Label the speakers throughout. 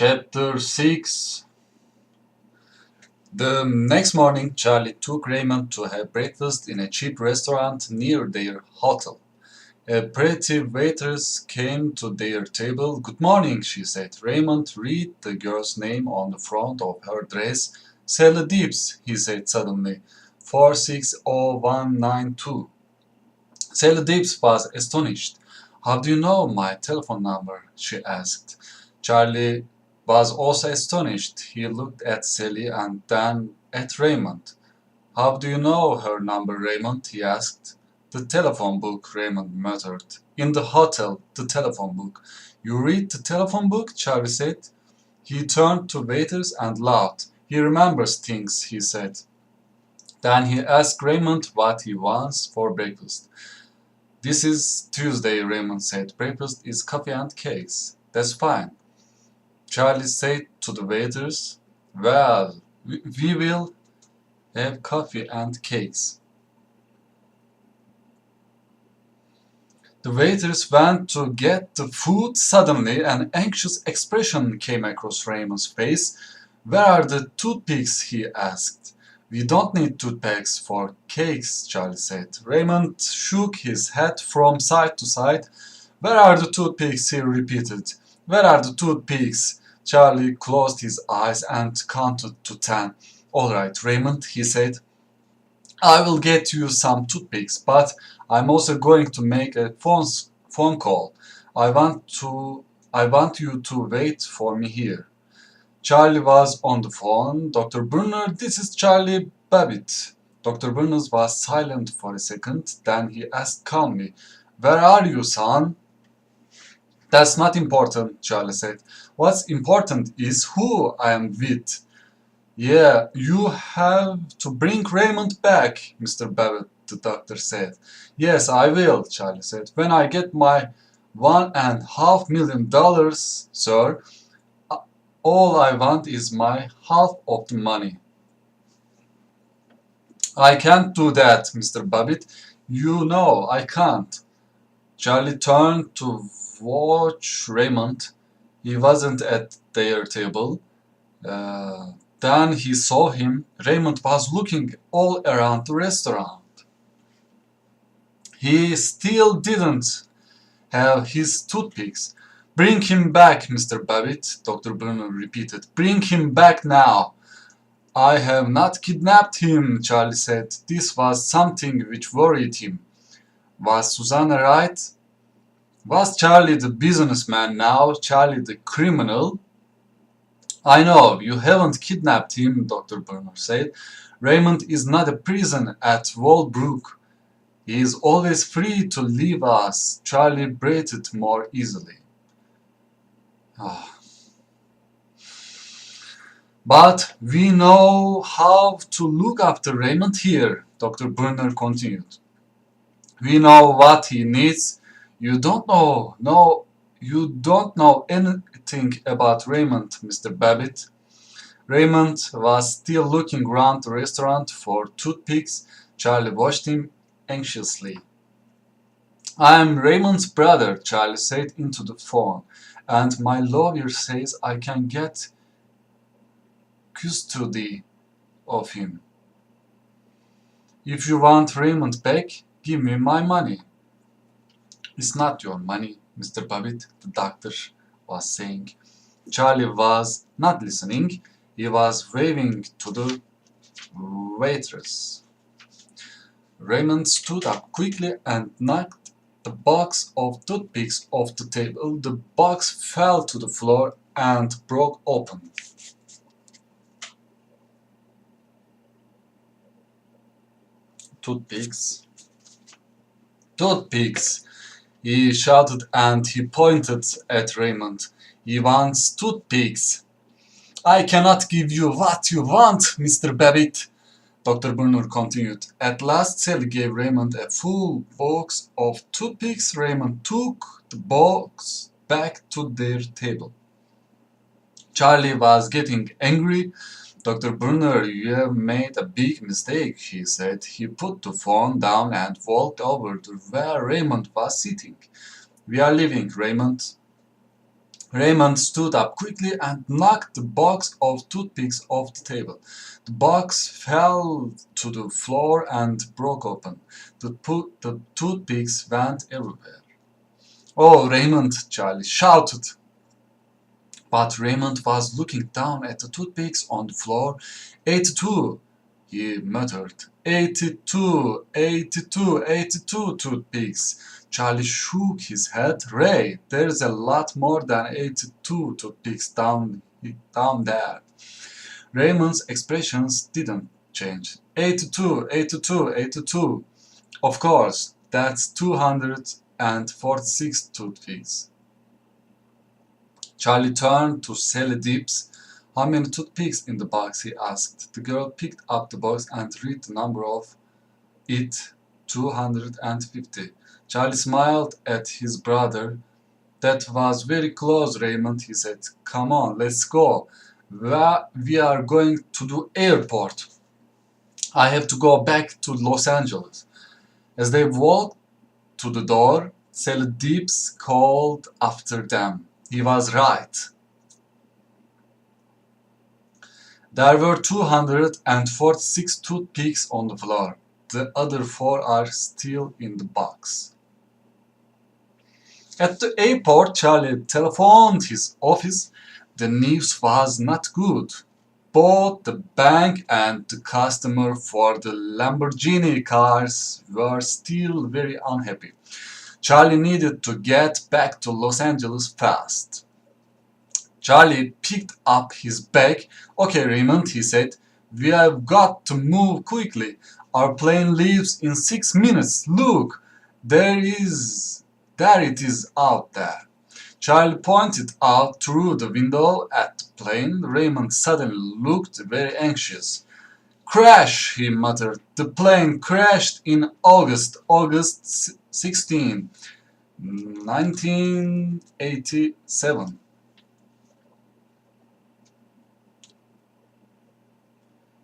Speaker 1: Chapter 6. The next morning, Charlie took Raymond to have breakfast in a cheap restaurant near their hotel. A pretty waitress came to their table. "Good morning," she said. Raymond read the girl's name on the front of her dress. "Sally Deeps," he said suddenly. 460192. Sally Deeps was astonished. "How do you know my telephone number?" she asked. Charlie was also astonished. He looked at Sally and then at Raymond. "How do you know her number, Raymond?" he asked. "The telephone book," Raymond muttered. "In the hotel, the telephone book." "You read the telephone book?" Charlie said. He turned to waiters and laughed. "He remembers things," he said. Then he asked Raymond what he wants for breakfast. "This is Tuesday," Raymond said. "Breakfast is coffee and cakes." "That's fine." Charlie said to the waiters. "Well, we will have coffee and cakes." The waiters went to get the food. Suddenly, an anxious expression came across Raymond's face. "Where are the toothpicks?" he asked. "We don't need toothpicks for cakes," Charlie said. Raymond shook his head from side to side. "Where are the toothpicks?" he repeated. "Where are the toothpicks?" Charlie closed his eyes and counted to 10. "All right, Raymond," he said. "I will get you some toothpicks, but I'm also going to make a phone call. I want you to wait for me here." Charlie was on the phone. "Dr. Brunner, this is Charlie Babbitt." Dr. Brunner was silent for a second. Then he asked calmly, "Where are you, son?" "That's not important," Charlie said. "What's important is who I am with." "Yeah, you have to bring Raymond back, Mr. Babbitt," the doctor said. "Yes, I will," Charlie said. "When I get my $1.5 million, sir, all I want is my half of the money." "I can't do that, Mr. Babbitt. You know I can't." Charlie turned to watch Raymond. He wasn't at their table. Then he saw him. Raymond was looking all around the restaurant. He still didn't have his toothpicks. "Bring him back, Mr. Babbitt," Dr. Brunner repeated. "Bring him back now." "I have not kidnapped him," Charlie said. This was something which worried him. Was Susanna right? Was Charlie the businessman now, Charlie the criminal? "I know, you haven't kidnapped him," Dr. Brunner said. "Raymond is not a prison at Walbrook. He is always free to leave us." Charlie breathed more easily. "But we know how to look after Raymond here," Dr. Brunner continued. "We know what he needs. You don't know anything about Raymond, Mr. Babbitt." Raymond was still looking round the restaurant for toothpicks. Charlie watched him anxiously. "I'm Raymond's brother," Charlie said into the phone, "and my lawyer says I can get custody of him. If you want Raymond back, give me my money." "It's not your money, Mr. Babbitt," the doctor was saying. Charlie was not listening. He was waving to the waitress. Raymond stood up quickly and knocked the box of toothpicks off the table. The box fell to the floor and broke open. "Toothpicks! Toothpicks!" he shouted, and he pointed at Raymond. "He wants toothpicks." "I cannot give you what you want, Mr. Babbitt," Dr. Brunner continued. At last Sally gave Raymond a full box of toothpicks. Raymond took the box back to their table. Charlie was getting angry. "Dr. Brunner, you have made a big mistake," he said. He put the phone down and walked over to where Raymond was sitting. "We are leaving, Raymond." Raymond stood up quickly and knocked the box of toothpicks off the table. The box fell to the floor and broke open. The toothpicks went everywhere. "Oh, Raymond!" Charlie shouted. But Raymond was looking down at the toothpicks on the floor. 82, he muttered. 82, 82, 82 toothpicks. Charlie shook his head. "Ray, there's a lot more than 82 toothpicks down there." Raymond's expressions didn't change. 82, 82, 82. "Of course, that's 246 toothpicks." Charlie turned to Sally Dibbs. "How many toothpicks in the box?" he asked. The girl picked up the box and read the number of it, 250. Charlie smiled at his brother. "That was very close, Raymond," he said. "Come on, let's go. We are going to the airport. I have to go back to Los Angeles." As they walked to the door, Sally Dibbs called after them. He was right. There were 246 toothpicks on the floor. The other 4 are still in the box. At the airport, Charlie telephoned his office. The news was not good. Both the bank and the customer for the Lamborghini cars were still very unhappy. Charlie needed to get back to Los Angeles fast. Charlie picked up his bag. "Okay, Raymond," he said, "we have got to move quickly. Our plane leaves in 6 minutes. Look, there it is out there." Charlie pointed out through the window at the plane. Raymond suddenly looked very anxious. "Crash," he muttered. "The plane crashed in August 16, 1987.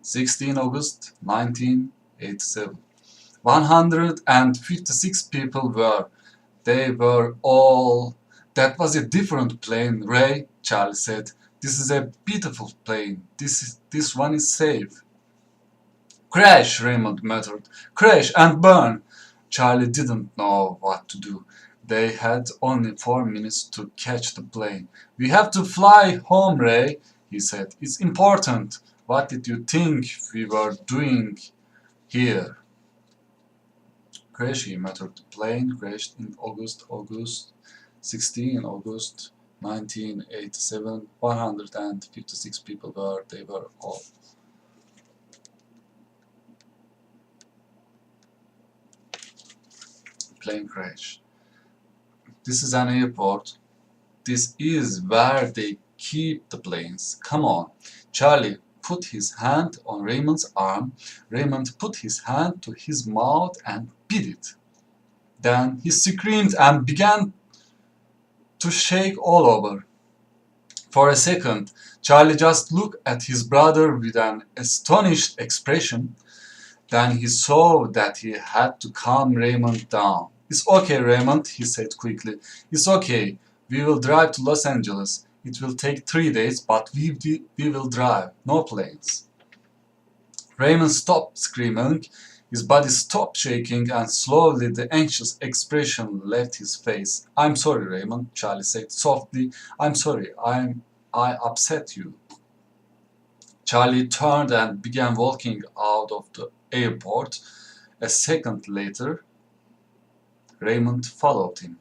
Speaker 1: 16 August 1987. 156 people were. They were all... That was a different plane, Ray," Charlie said. "This is a beautiful plane. This one is safe." "Crash," Raymond muttered. "Crash and burn." Charlie didn't know what to do. They had only 4 minutes to catch the plane. "We have to fly home, Ray," he said. "It's important. What did you think we were doing here?" "Crash," he muttered. "The plane crashed in August 16, August 1987. 156 people were. They were all." Plane crash. This is an airport. This is where they keep the planes. Come on. Charlie put his hand on Raymond's arm. Raymond put his hand to his mouth and bit it. Then he screamed and began to shake all over. For a second, Charlie just looked at his brother with an astonished expression. Then he saw that he had to calm Raymond down. "It's okay, Raymond," he said quickly. "It's okay. We will drive to Los Angeles. It will take 3 days, but we will drive. No planes." Raymond stopped screaming. His body stopped shaking, and slowly the anxious expression left his face. "I'm sorry, Raymond," Charlie said softly. "I'm sorry. I upset you." Charlie turned and began walking out of the airport. A second later, Raymond followed him.